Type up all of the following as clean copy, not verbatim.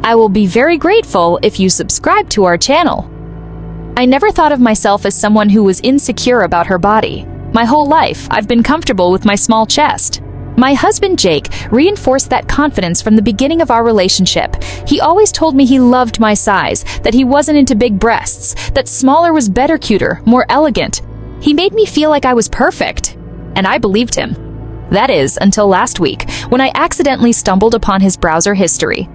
I will be very grateful if you subscribe to our channel. I never thought of myself as someone who was insecure about her body. My whole life, I've been comfortable with my small chest. My husband Jake reinforced that confidence from the beginning of our relationship. He always told me he loved my size, that he wasn't into big breasts, that smaller was better, cuter, more elegant. He made me feel like I was perfect. And I believed him. That is, until last week, when I accidentally stumbled upon his browser history.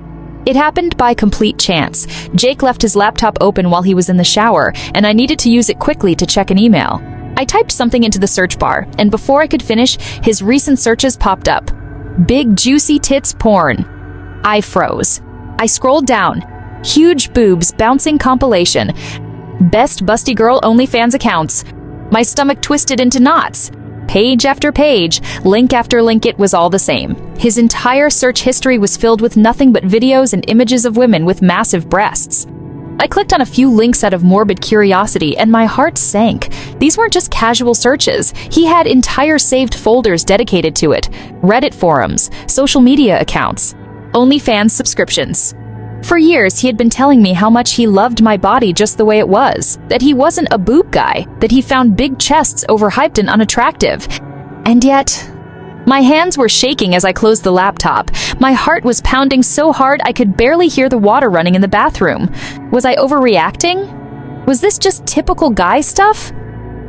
It happened by complete chance. Jake left his laptop open while he was in the shower, and I needed to use it quickly to check an email. I typed something into the search bar, and before I could finish, his recent searches popped up. Big juicy tits porn. I froze. I scrolled down. Huge boobs bouncing compilation. Best busty girl OnlyFans accounts. My stomach twisted into knots. Page after page, link after link, it was all the same. His entire search history was filled with nothing but videos and images of women with massive breasts. I clicked on a few links out of morbid curiosity, and my heart sank. These weren't just casual searches. He had entire saved folders dedicated to it. Reddit forums, social media accounts, OnlyFans subscriptions. For years, he had been telling me how much he loved my body just the way it was, that he wasn't a boob guy, that he found big chests overhyped and unattractive. And yet, my hands were shaking as I closed the laptop. My heart was pounding so hard I could barely hear the water running in the bathroom. Was I overreacting? Was this just typical guy stuff?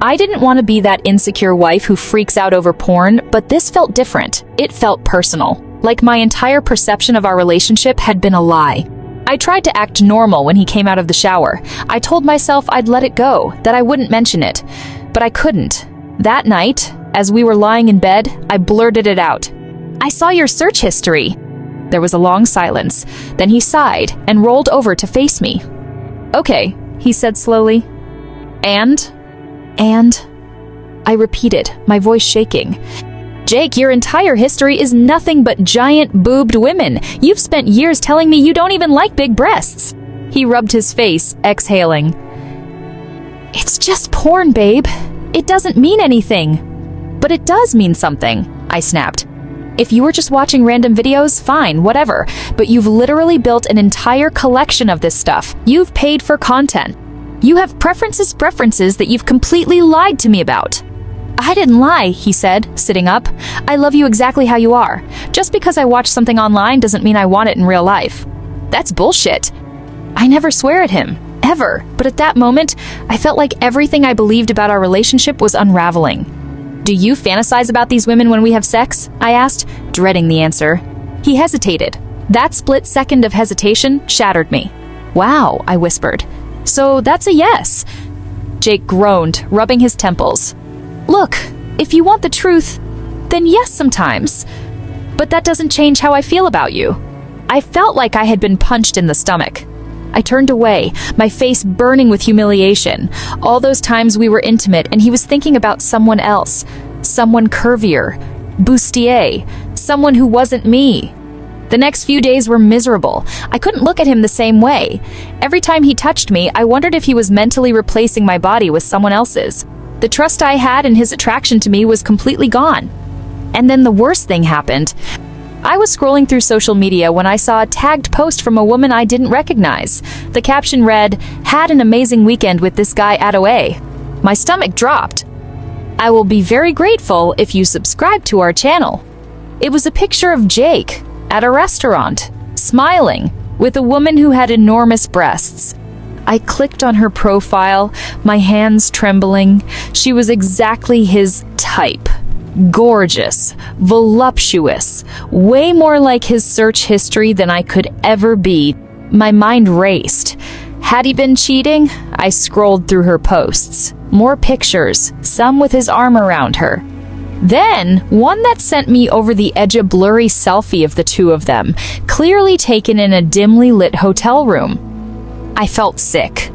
I didn't want to be that insecure wife who freaks out over porn, but this felt different. It felt personal, like my entire perception of our relationship had been a lie. I tried to act normal when he came out of the shower. I told myself I'd let it go, that I wouldn't mention it. But I couldn't. That night, as we were lying in bed, I blurted it out. "I saw your search history." There was a long silence. Then he sighed and rolled over to face me. "Okay," he said slowly. And? I repeated, my voice shaking. "Jake, your entire history is nothing but giant boobed women. You've spent years telling me you don't even like big breasts." He rubbed his face, exhaling. "It's just porn, babe. It doesn't mean anything." "But it does mean something," I snapped. "If you were just watching random videos, fine, whatever. But you've literally built an entire collection of this stuff. You've paid for content. You have preferences that you've completely lied to me about." "I didn't lie," he said, sitting up. "I love you exactly how you are. Just because I watch something online doesn't mean I want it in real life." "That's bullshit." I never swear at him, ever. But at that moment, I felt like everything I believed about our relationship was unraveling. "Do you fantasize about these women when we have sex?" I asked, dreading the answer. He hesitated. That split second of hesitation shattered me. "Wow," I whispered. "So that's a yes." Jake groaned, rubbing his temples. "Look, if you want the truth, then yes sometimes. But that doesn't change how I feel about you." I felt like I had been punched in the stomach. I turned away, my face burning with humiliation. All those times we were intimate and he was thinking about someone else. Someone curvier, bustier, someone who wasn't me. The next few days were miserable. I couldn't look at him the same way. Every time he touched me, I wondered if he was mentally replacing my body with someone else's. The trust I had in his attraction to me was completely gone. And then the worst thing happened. I was scrolling through social media when I saw a tagged post from a woman I didn't recognize. The caption read, "Had an amazing weekend with this guy at OA." My stomach dropped. "I will be very grateful if you subscribe to our channel." It was a picture of Jake at a restaurant, smiling, with a woman who had enormous breasts. I clicked on her profile, my hands trembling. She was exactly his type. Gorgeous, voluptuous, way more like his search history than I could ever be. My mind raced. Had he been cheating? I scrolled through her posts. More pictures, some with his arm around her. Then, one that sent me over the edge, a blurry selfie of the two of them, clearly taken in a dimly lit hotel room. I felt sick.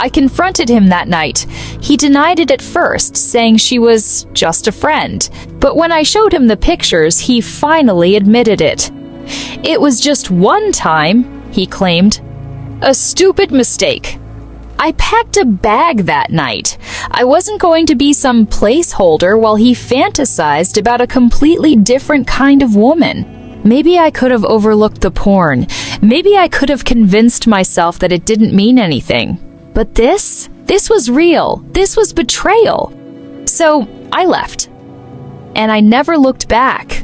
I confronted him that night. He denied it at first, saying she was just a friend. But when I showed him the pictures, he finally admitted it. "It was just one time," he claimed. "A stupid mistake." I packed a bag that night. I wasn't going to be some placeholder while he fantasized about a completely different kind of woman. Maybe I could have overlooked the porn. Maybe I could have convinced myself that it didn't mean anything. But this was real. This was betrayal. So I left. And I never looked back.